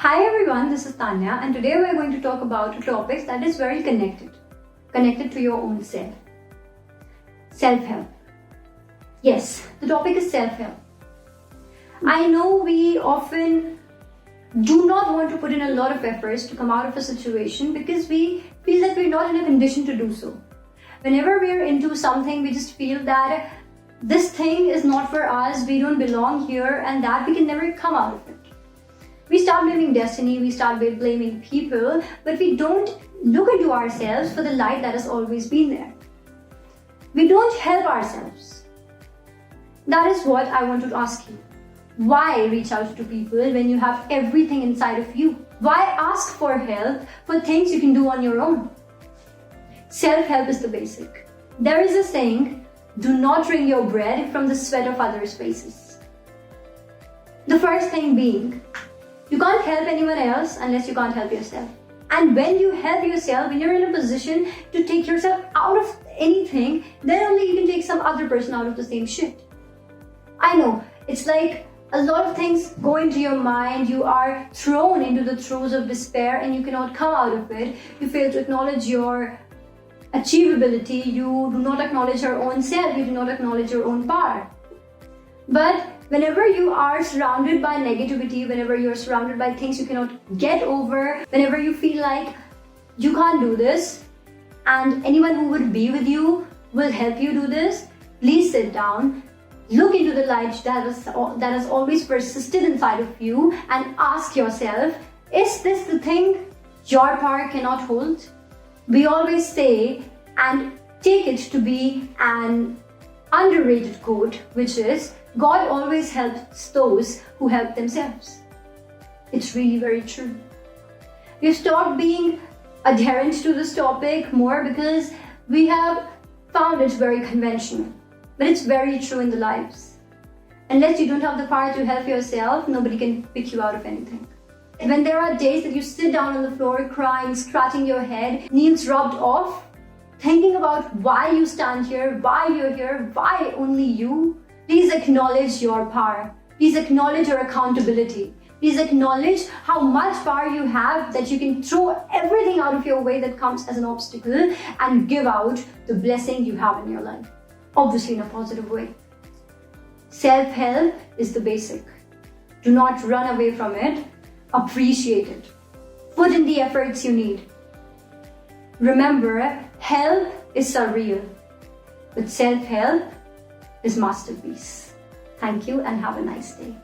Hi everyone, this is Tanya and today we are going to talk about a topic that is very connected to your own self. Self-help. Yes, the topic is self-help. I know we often do not want to put in a lot of efforts to come out of a situation because we feel that we're not in a condition to do so. Whenever we're into something, we just feel that this thing is not for us, we don't belong here, and that we can never come out of it. We start blaming destiny, we start blaming people, but we don't look into ourselves for the light that has always been there. We don't help ourselves. That is what I want to ask you. Why reach out to people when you have everything inside of you? Why ask for help for things you can do on your own? Self-help is the basic. There is a saying, do not wring your bread from the sweat of others' faces. The first thing being, you can't help anyone else unless you can't help yourself. And when you help yourself, when you're in a position to take yourself out of anything, then only you can take some other person out of the same shit. I know, it's like a lot of things go into your mind, you are thrown into the throes of despair and you cannot come out of it. You fail to acknowledge your achievability, you do not acknowledge your own self, you do not acknowledge your own power. But whenever you are surrounded by negativity, whenever you're surrounded by things you cannot get over, whenever you feel like you can't do this and anyone who would be with you will help you do this, please sit down, look into the light that has always persisted inside of you and ask yourself, is this the thing your power cannot hold? We always say and take it to be an underrated quote, which is, God always helps those who help themselves. It's really very true. We've stopped being adherent to this topic more because we have found it very conventional. But it's very true in the lives. Unless you don't have the power to help yourself, nobody can pick you out of anything. When there are days that you sit down on the floor crying, scratching your head, nails rubbed off, thinking about why you stand here, why you're here, why only you, please acknowledge your power. Please acknowledge your accountability. Please acknowledge how much power you have that you can throw everything out of your way that comes as an obstacle and give out the blessing you have in your life. Obviously in a positive way. Self-help is the basic. Do not run away from it. Appreciate it. Put in the efforts you need. Remember, help is surreal, but self-help is masterpiece. Thank you and have a nice day.